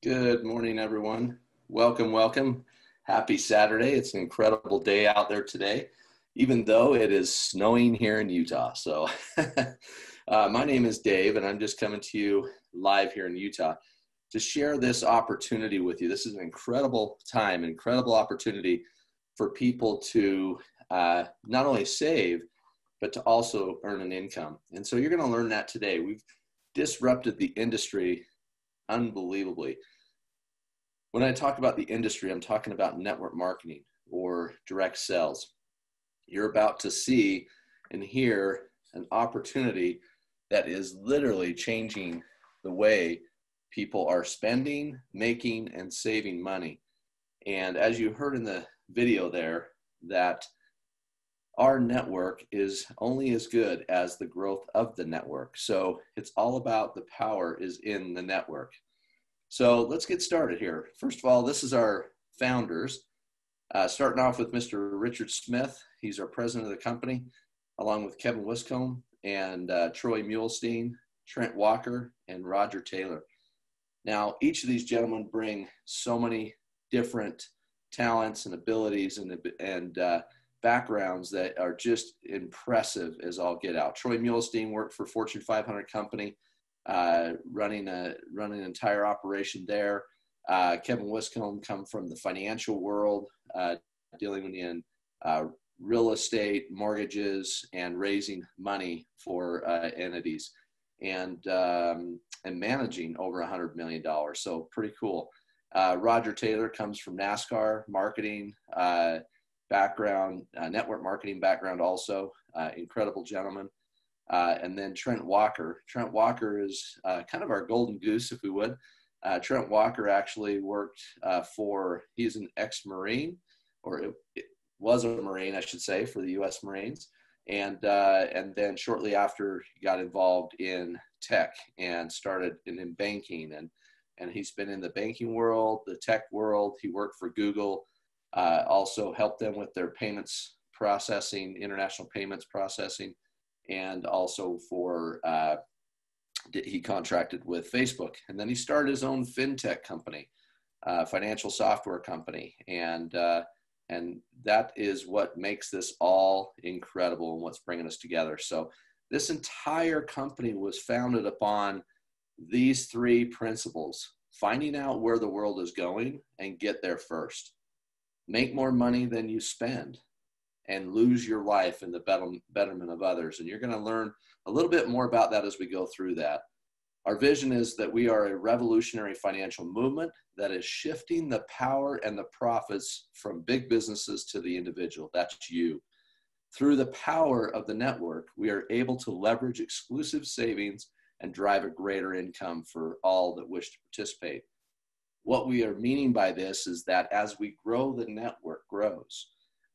Good morning, everyone. Welcome, welcome. Happy Saturday. It's an incredible day out there today, even though it is snowing here in Utah. So my name is Dave, and I'm just coming to you live here in Utah to share this opportunity with you. This is an incredible time, incredible opportunity for people to not only save, but to also earn an income. And so you're going to learn that today. We've disrupted the industry unbelievably. When I talk about the industry, I'm talking about network marketing or direct sales. You're about to see and hear an opportunity that is literally changing the way people are spending, making, and saving money. And as you heard in the video there, that our network is only as good as the growth of the network. So it's all about the power is in the network. So let's get started here. First of all, this is our founders. Starting off with Mr. Richard Smith. He's our president of the company, along with Kevin Wiscombe and Troy Muhlestein, Trent Walker, and Roger Taylor. Now, each of these gentlemen bring so many different talents and abilities and backgrounds that are just impressive as all get out. Troy Muhlestein worked for Fortune 500 company, running an entire operation there. Kevin Wiscombe come from the financial world, dealing in real estate, mortgages, and raising money for entities, and managing over $100 million. So pretty cool. Roger Taylor comes from NASCAR marketing background, network marketing background also, incredible gentleman. And then Trent Walker. Trent Walker is kind of our golden goose, if we would. Trent Walker actually worked he's an ex-Marine, or it was a Marine, I should say, for the U.S. Marines. And then shortly after, he got involved in tech and started in banking. And he's been in the banking world, the tech world. He worked for Google. Also helped them with their payments processing, international payments processing, and also he contracted with Facebook. And then he started his own fintech company, financial software company, and that is what makes this all incredible and what's bringing us together. So this entire company was founded upon these three principles: finding out where the world is going and get there first. Make more money than you spend, and lose your life in the betterment of others. And you're going to learn a little bit more about that as we go through that. Our vision is that we are a revolutionary financial movement that is shifting the power and the profits from big businesses to the individual. That's you. Through the power of the network, we are able to leverage exclusive savings and drive a greater income for all that wish to participate. What we are meaning by this is that as we grow, the network grows.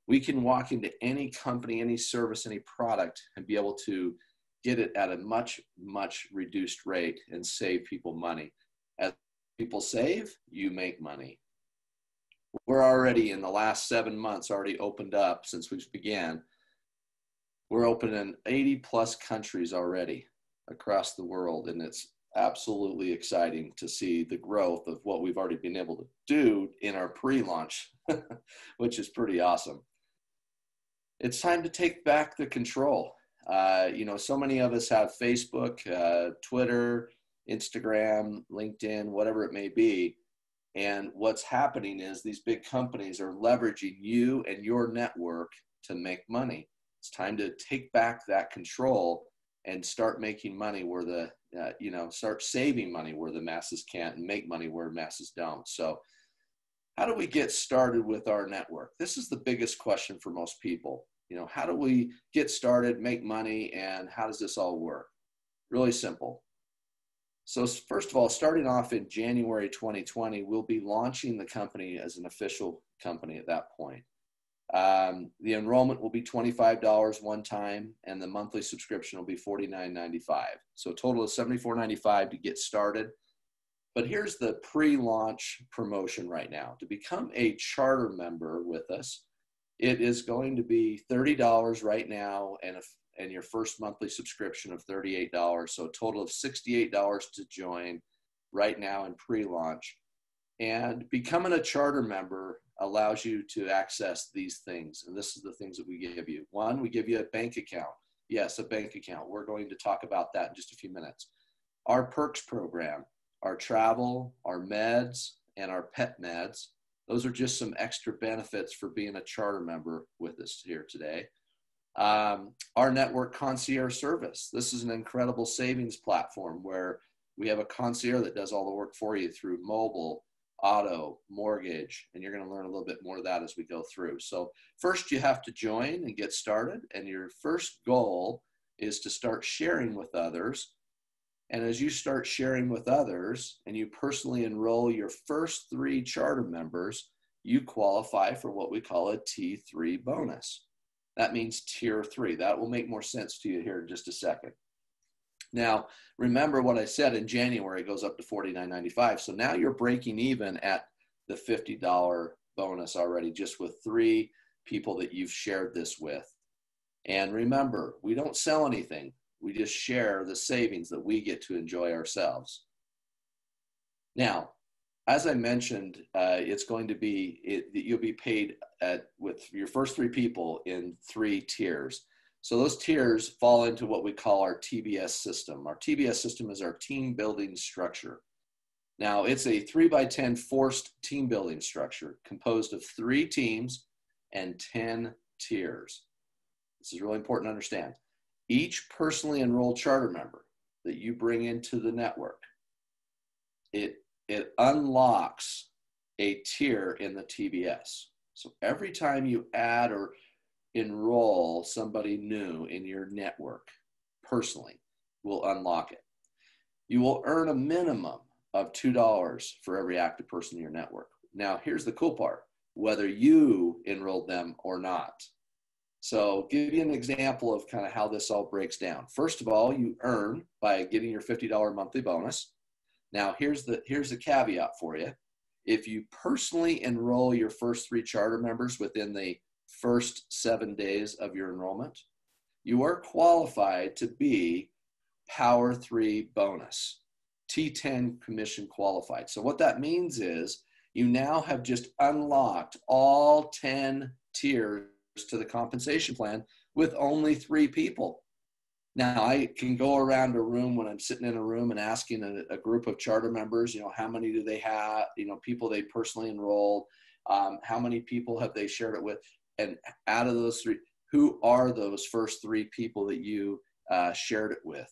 We can walk into any company, any service, any product, and be able to get it at a much, much reduced rate and save people money. As people save, you make money. We're already, in the last 7 months, already opened up since we began. We're open in 80 plus countries already across the world, and it's absolutely exciting to see the growth of what we've already been able to do in our pre-launch, which is pretty awesome. It's time to take back the control. So many of us have Facebook, Twitter, Instagram, LinkedIn, whatever it may be. And what's happening is these big companies are leveraging you and your network to make money. It's time to take back that control and start making money where start saving money where the masses can't, and make money where masses don't. So how do we get started with our network? This is the biggest question for most people. How do we get started, make money, and how does this all work? Really simple. So first of all, starting off in January 2020, we'll be launching the company as an official company at that point. The enrollment will be $25 one time, and the monthly subscription will be $49.95. So a total of $74.95 to get started. But here's the pre-launch promotion right now. To become a charter member with us, it is going to be $30 right now, and your first monthly subscription of $38. So a total of $68 to join right now in pre-launch. And becoming a charter member allows you to access these things. And this is the things that we give you. One, we give you a bank account. Yes, a bank account. We're going to talk about that in just a few minutes. Our perks program, our travel, our meds, and our pet meds. Those are just some extra benefits for being a charter member with us here today. Our network concierge service. This is an incredible savings platform where we have a concierge that does all the work for you through mobile, auto, mortgage, and you're going to learn a little bit more of that as we go through. So first you have to join and get started, and your first goal is to start sharing with others. And as you start sharing with others and you personally enroll your first 3 charter members, you qualify for what we call a T3 bonus. That means tier 3. That will make more sense to you here in just a second. Now, remember what I said in January, it goes up to $49.95. So now you're breaking even at the $50 bonus already, just with 3 people that you've shared this with. And remember, we don't sell anything. We just share the savings that we get to enjoy ourselves. Now, as I mentioned, it's going to be, you'll be paid with your first 3 people in 3 tiers. So those tiers fall into what we call our TBS system. Our TBS system is our team building structure. Now, it's a 3x10 forced team building structure composed of 3 teams and 10 tiers. This is really important to understand. Each personally enrolled charter member that you bring into the network, it unlocks a tier in the TBS. So every time you add or enroll somebody new in your network personally, will unlock it. You will earn a minimum of $2 for every active person in your network. Now, here's the cool part, whether you enrolled them or not. So give you an example of kind of how this all breaks down. First of all, you earn by getting your $50 monthly bonus. Now, here's the caveat for you. If you personally enroll your first 3 charter members within the first 7 days of your enrollment, you are qualified to be Power 3 bonus, T10 commission qualified. So what that means is you now have just unlocked all 10 tiers to the compensation plan with only 3 people. Now, I can go around a room when I'm sitting in a room and asking a group of charter members, how many do they have, people they personally enrolled, how many people have they shared it with, and out of those 3, who are those first 3 people that you shared it with?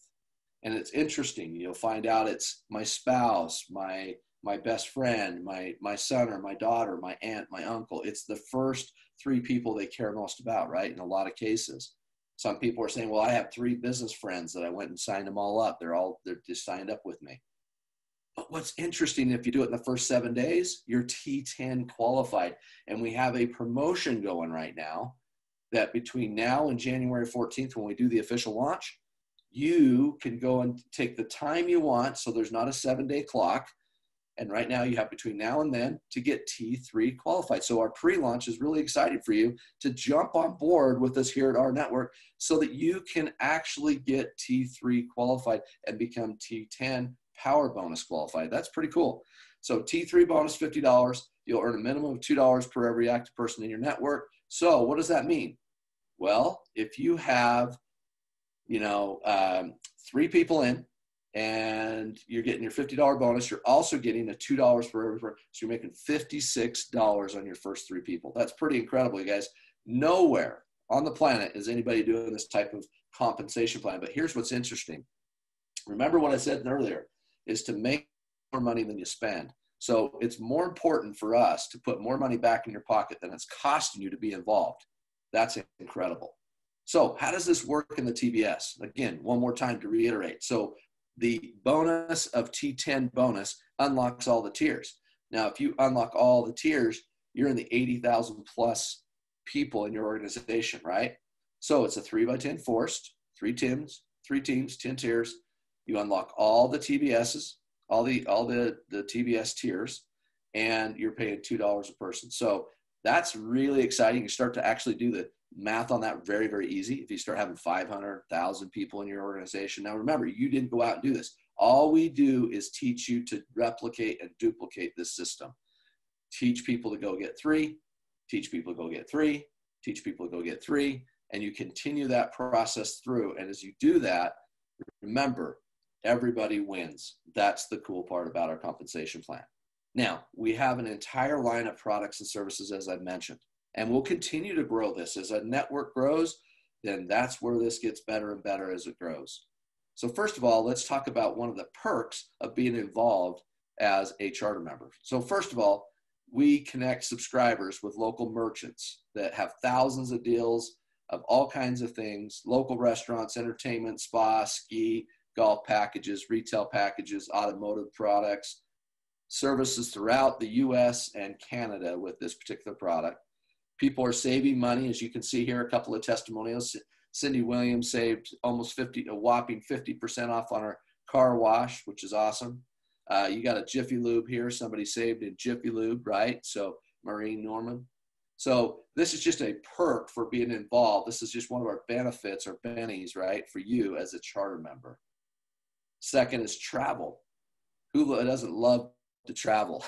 And it's interesting. You'll find out it's my spouse, my best friend, my son or my daughter, my aunt, my uncle. It's the first 3 people they care most about, right? In a lot of cases. Some people are saying, well, I have 3 business friends that I went and signed them all up. They're just signed up with me. But what's interesting, if you do it in the first 7 days, you're T10 qualified. And we have a promotion going right now that between now and January 14th, when we do the official launch, you can go and take the time you want. So there's not a 7-day clock. And right now you have between now and then to get T3 qualified. So our pre-launch is really excited for you to jump on board with us here at our network so that you can actually get T3 qualified and become T10 power bonus qualified. That's pretty cool. So T3 bonus, $50. You'll earn a minimum of $2 per every active person in your network. So what does that mean? Well, if you have, 3 people in, and you're getting your $50 bonus, you're also getting a $2 for every person. So you're making $56 on your first 3 people. That's pretty incredible, you guys. Nowhere on the planet is anybody doing this type of compensation plan. But here's what's interesting. Remember what I said earlier, is to make more money than you spend. So it's more important for us to put more money back in your pocket than it's costing you to be involved. That's incredible. So how does this work in the TBS? Again, one more time to reiterate. So the bonus of T10 bonus unlocks all the tiers. Now, if you unlock all the tiers, you're in the 80,000 plus people in your organization, right? So it's a 3x10 forced, 3 teams, 10 tiers. You unlock all the TBSs, all the TBS tiers, and you're paying $2 a person. So that's really exciting. You start to actually do the math on that very, very easy. If you start having 500,000 people in your organization. Now, remember, you didn't go out and do this. All we do is teach you to replicate and duplicate this system. Teach people to go get 3, teach people to go get 3, teach people to go get 3, and you continue that process through. And as you do that, remember, everybody wins. That's the cool part about our compensation plan. Now, we have an entire line of products and services, as I've mentioned, and we'll continue to grow this. As a network grows, then that's where this gets better and better as it grows. So first of all, let's talk about one of the perks of being involved as a charter member. So first of all, we connect subscribers with local merchants that have thousands of deals of all kinds of things: local restaurants, entertainment, spa, ski, golf packages, retail packages, automotive products, services throughout the US and Canada with this particular product. People are saving money. As you can see here, a couple of testimonials. Cindy Williams saved almost a whopping 50% off on her car wash, which is awesome. You got a Jiffy Lube here. Somebody saved in Jiffy Lube, right? So Maureen Norman. So this is just a perk for being involved. This is just one of our benefits or bennies, right, for you as a charter member. Second is travel. Who doesn't love to travel?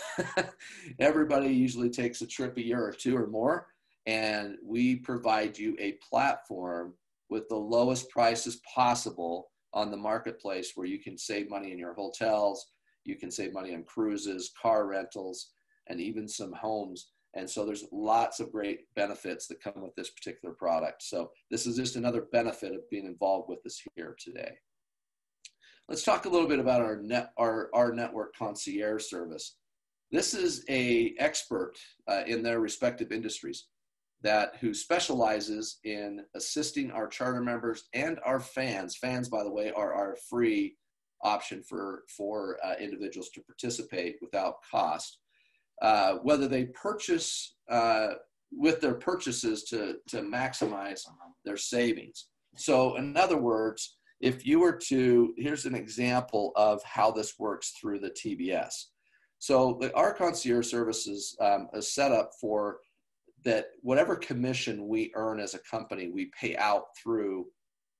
Everybody usually takes a trip a year or 2 or more, and we provide you a platform with the lowest prices possible on the marketplace, where you can save money in your hotels, you can save money on cruises, car rentals, and even some homes. And so there's lots of great benefits that come with this particular product. So this is just another benefit of being involved with us here today. Let's talk a little bit about our network concierge service. This is an expert in their respective industries who specializes in assisting our charter members and our fans. Fans, by the way, are our free option for individuals to participate without cost. Whether they purchase with their purchases to maximize their savings. So in other words, if you were to, here's an example of how this works through the TBS. So our concierge services is set up for that whatever commission we earn as a company, we pay out through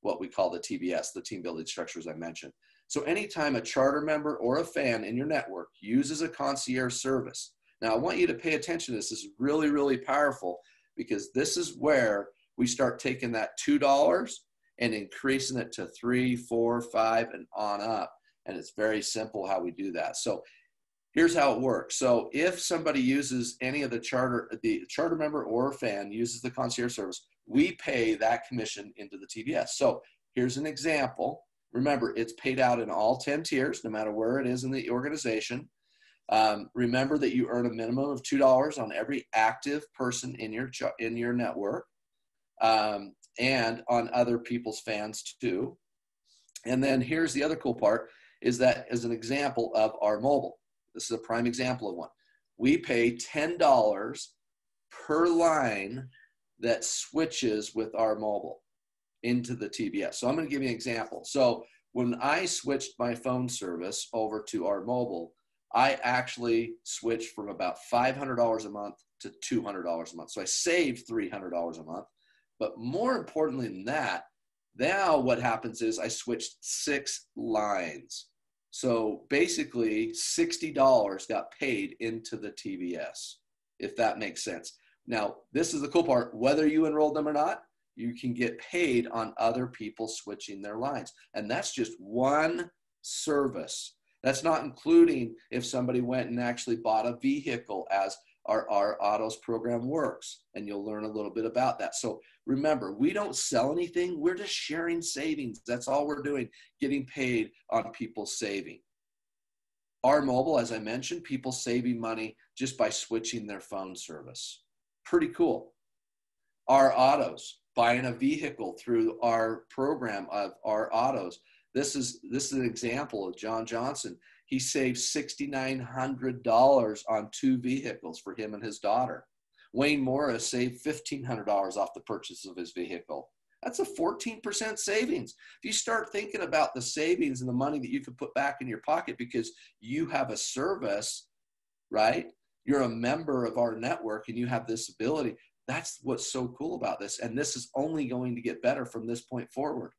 what we call the TBS, the team building structures I mentioned. So anytime a charter member or a fan in your network uses a concierge service, now I want you to pay attention to this. This is really, really powerful, because this is where we start taking that $2 and increasing it to 3, 4, 5, and on up. And it's very simple how we do that. So here's how it works. So if somebody uses any of the charter member or fan uses the concierge service, we pay that commission into the TBS. So here's an example. Remember, it's paid out in all 10 tiers, no matter where it is in the organization. Remember that you earn a minimum of $2 on every active person in your network, and on other people's fans too. And then here's the other cool part, is that as an example of our mobile. This is a prime example of one. We pay $10 per line that switches with our mobile into the TBS. So I'm going to give you an example. So when I switched my phone service over to our mobile, I actually switched from about $500 a month to $200 a month. So I saved $300 a month. But more importantly than that, now what happens is I switched 6 lines. So basically $60 got paid into the TBS, if that makes sense. Now, this is the cool part. Whether you enrolled them or not, you can get paid on other people switching their lines. And that's just one service. That's not including if somebody went and actually bought a vehicle, as our autos program works. And you'll learn a little bit about that. So remember, we don't sell anything. We're just sharing savings. That's all we're doing, getting paid on people saving. Our mobile, as I mentioned, people saving money just by switching their phone service. Pretty cool. Our autos, buying a vehicle through our program of our autos. This is an example of John Johnson. He saved $6,900 on 2 vehicles for him and his daughter. Wayne Morris saved $1,500 off the purchase of his vehicle. That's a 14% savings. If you start thinking about the savings and the money that you could put back in your pocket because you have a service, right? You're a member of our network and you have this ability. That's what's so cool about this. And this is only going to get better from this point forward.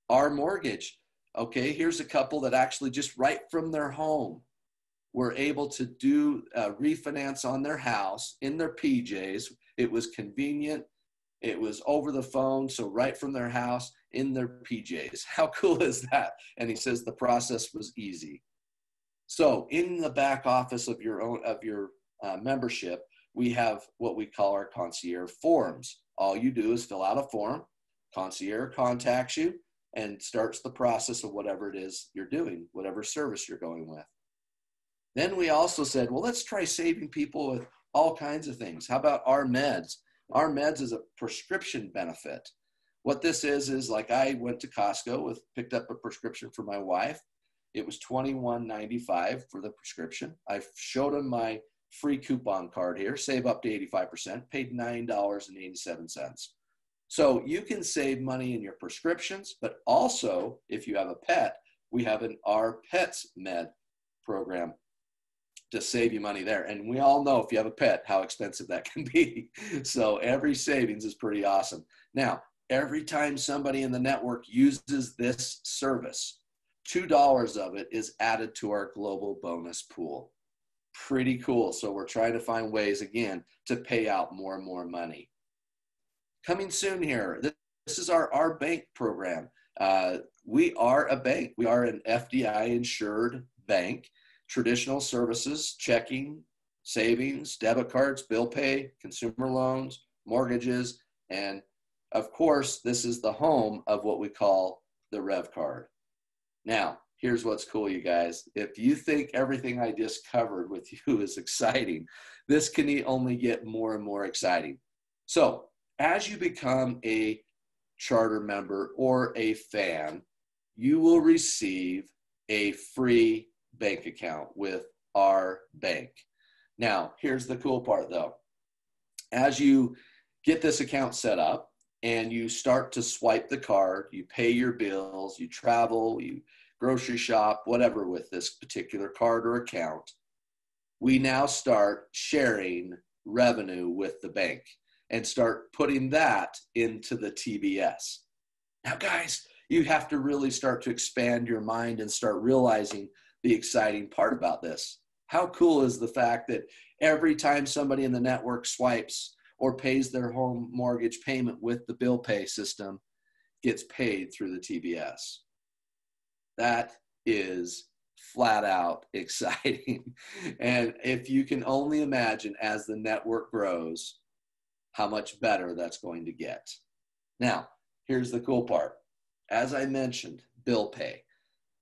Our mortgage, Okay, here's a couple that actually just right from their home were able to do refinance on their house in their PJs. It was convenient. It was over the phone. So right from their house in their PJs. How cool is that? And he says the process was easy. So in the back office of your membership, we have what we call our concierge forms. All you do is fill out a form. Concierge contacts you and starts the process of whatever it is you're doing, whatever service you're going with. Then we also said, well, let's try saving people with all kinds of things. How about rMeds? rMeds is a prescription benefit. What this is like I went to Costco, picked up a prescription for my wife. It was $21.95 for the prescription. I showed him my free coupon card here, save up to 85%, paid $9.87. So you can save money in your prescriptions, but also if you have a pet, we have an Our Pets Med program to save you money there. And we all know if you have a pet, how expensive that can be. So every savings is pretty awesome. Now, every time somebody in the network uses this service, $2 of it is added to our global bonus pool. Pretty cool. So we're trying to find ways, again, to pay out more and more money. Coming soon here, this is our bank program. We are a bank. We are an FDI insured bank. Traditional services, checking, savings, debit cards, bill pay, consumer loans, mortgages, and of course, this is the home of what we call the Revv Card. Now, here's what's cool, you guys. If you think everything I just covered with you is exciting, this can only get more and more exciting. So, as you become a charter member or a fan, you will receive a free bank account with our bank. Now, here's the cool part though. As you get this account set up and you start to swipe the card, you pay your bills, you travel, you grocery shop, whatever with this particular card or account, we now start sharing revenue with the bank and start putting that into the TBS. Now, guys, you have to really start to expand your mind and start realizing the exciting part about this. How cool is the fact that every time somebody in the network swipes or pays their home mortgage payment with the bill pay system, gets paid through the TBS? That is flat out exciting. And if you can only imagine as the network grows, how much better that's going to get. Now, here's the cool part. As I mentioned, bill pay.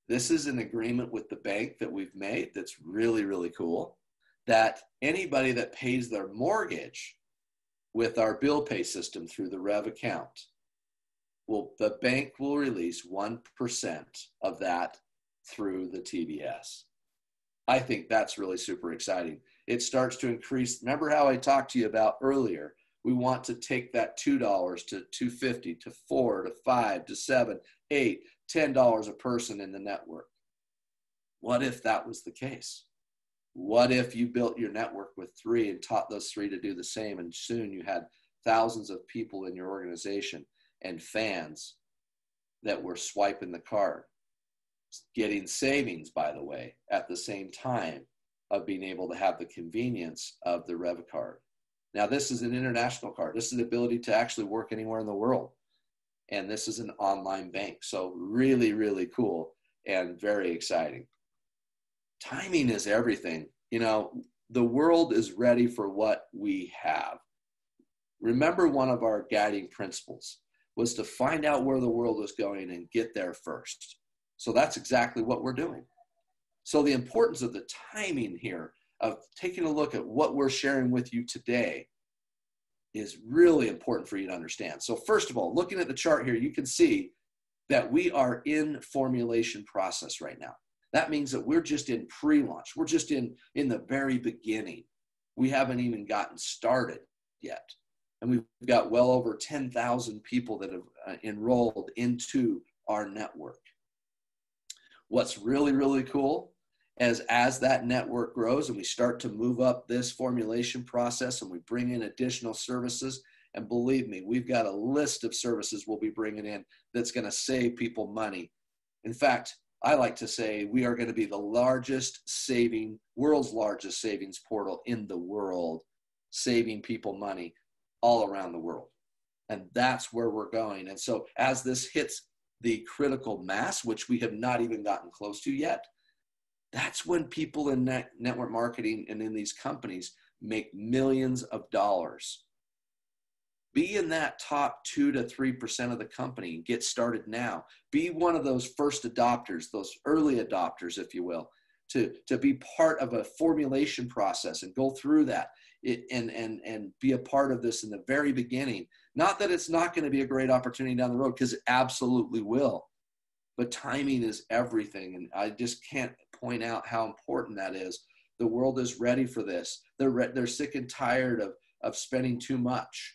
This is an agreement with the bank that we've made that's really, really cool, that anybody that pays their mortgage with our bill pay system through the Revv account, the bank will release 1% of that through the TBS. I think that's really super exciting. It starts to increase. Remember how I talked to you about earlier? We want to take that $2 to $2.50 to $4 to $5 to $7, $8, $10 a person in the network. What if that was the case? What if you built your network with 3 and taught those 3 to do the same, and soon you had thousands of people in your organization and fans that were swiping the card, getting savings, by the way, at the same time of being able to have the convenience of the Revv Card. Now, this is an international card. This is the ability to actually work anywhere in the world. And this is an online bank. So really, really cool and very exciting. Timing is everything. You know, the world is ready for what we have. Remember, one of our guiding principles was to find out where the world was going and get there first. So that's exactly what we're doing. So the importance of the timing here of taking a look at what we're sharing with you today is really important for you to understand. So first of all, looking at the chart here, you can see that we are in formulation process right now. That means that we're just in pre-launch. We're just in the very beginning. We haven't even gotten started yet. And we've got well over 10,000 people that have enrolled into our network. What's really, really cool is as that network grows and we start to move up this formulation process and we bring in additional services, and believe me, we've got a list of services we'll be bringing in that's going to save people money In fact, I like to say we are going to be the world's largest savings portal in the world, saving people money all around the world. And that's where we're going. And so as this hits the critical mass, which we have not even gotten close to yet, that's when people in network marketing and in these companies make millions of dollars. Be in that top 2 to 3% of the company and get started now. Be one of those first adopters, those early adopters, if you will, to be part of a formulation process and go through that and be a part of this in the very beginning. Not that it's not going to be a great opportunity down the road, because it absolutely will. But timing is everything. And I just can't point out how important that is. The world is ready for this. They're sick and tired of spending too much.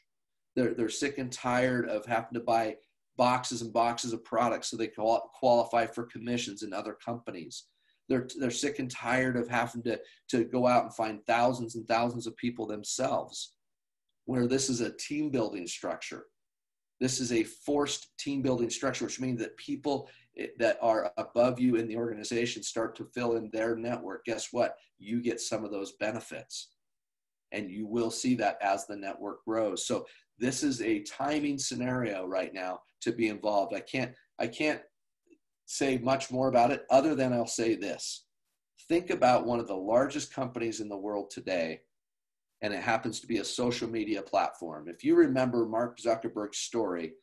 They're sick and tired of having to buy boxes and boxes of products so they qualify for commissions in other companies. They're sick and tired of having to go out and find thousands and thousands of people themselves, where this is a team building structure. This is a forced team building structure, which means that people that are above you in the organization start to fill in their network. Guess what? You get some of those benefits. And you will see that as the network grows. So this is a timing scenario right now to be involved. I can't say much more about it other than I'll say this. Think about one of the largest companies in the world today, and it happens to be a social media platform. If you remember Mark Zuckerberg's story,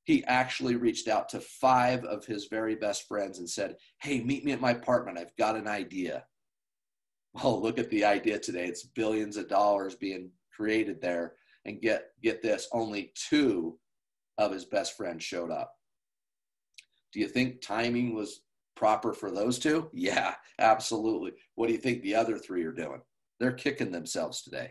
he actually reached out to 5 of his very best friends and said, hey, meet me at my apartment. I've got an idea. Well, look at the idea today. It's billions of dollars being created there. And get this, only 2 of his best friends showed up. Do you think timing was proper for those 2? Yeah, absolutely. What do you think the other 3 are doing? They're kicking themselves today.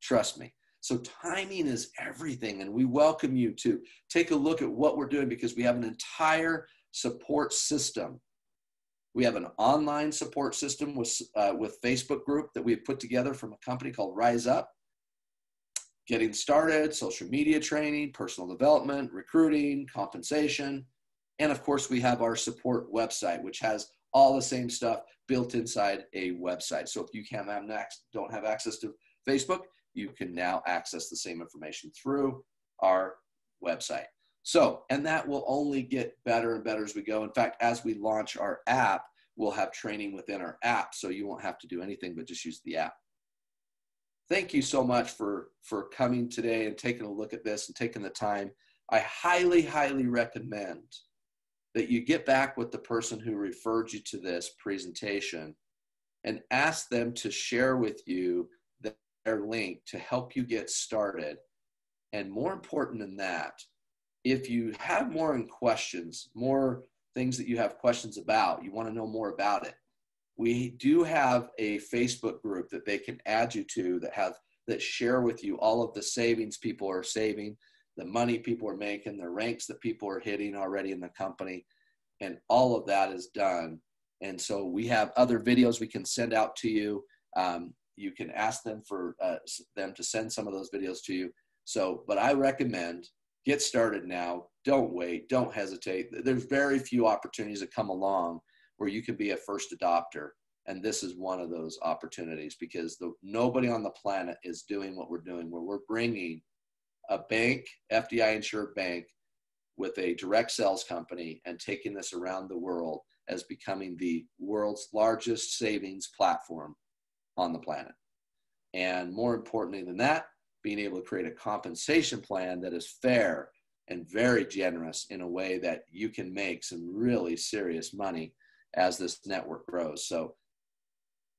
Trust me. So timing is everything. And we welcome you to take a look at what we're doing, because we have an entire support system. We have an online support system with Facebook group that we've put together from a company called Rise Up. Getting started, social media training, personal development, recruiting, compensation. And of course, we have our support website, which has all the same stuff built inside a website. So if you don't have access to Facebook, you can now access the same information through our website. So, and that will only get better and better as we go. In fact, as we launch our app, we'll have training within our app, so you won't have to do anything but just use the app. Thank you so much for coming today and taking a look at this and taking the time. I highly, highly recommend that you get back with the person who referred you to this presentation and ask them to share with you their link to help you get started. And more important than that, if you have more questions, more things that you have questions about, you want to know more about it, we do have a Facebook group that they can add you to that share with you all of the savings people are saving, the money people are making, the ranks that people are hitting already in the company, and all of that is done. And so we have other videos we can send out to you. You can ask them for them to send some of those videos to you. So, but I recommend get started now. Don't wait. Don't hesitate. There's very few opportunities that come along where you can be a first adopter. And this is one of those opportunities, because nobody on the planet is doing what we're doing, where we're bringing a bank, FDI insured bank, with a direct sales company and taking this around the world as becoming the world's largest savings platform on the planet. And more importantly than that, being able to create a compensation plan that is fair and very generous in a way that you can make some really serious money as this network grows. So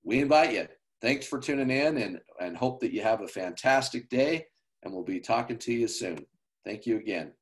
we invite you. Thanks for tuning in, and hope that you have a fantastic day, and we'll be talking to you soon. Thank you again.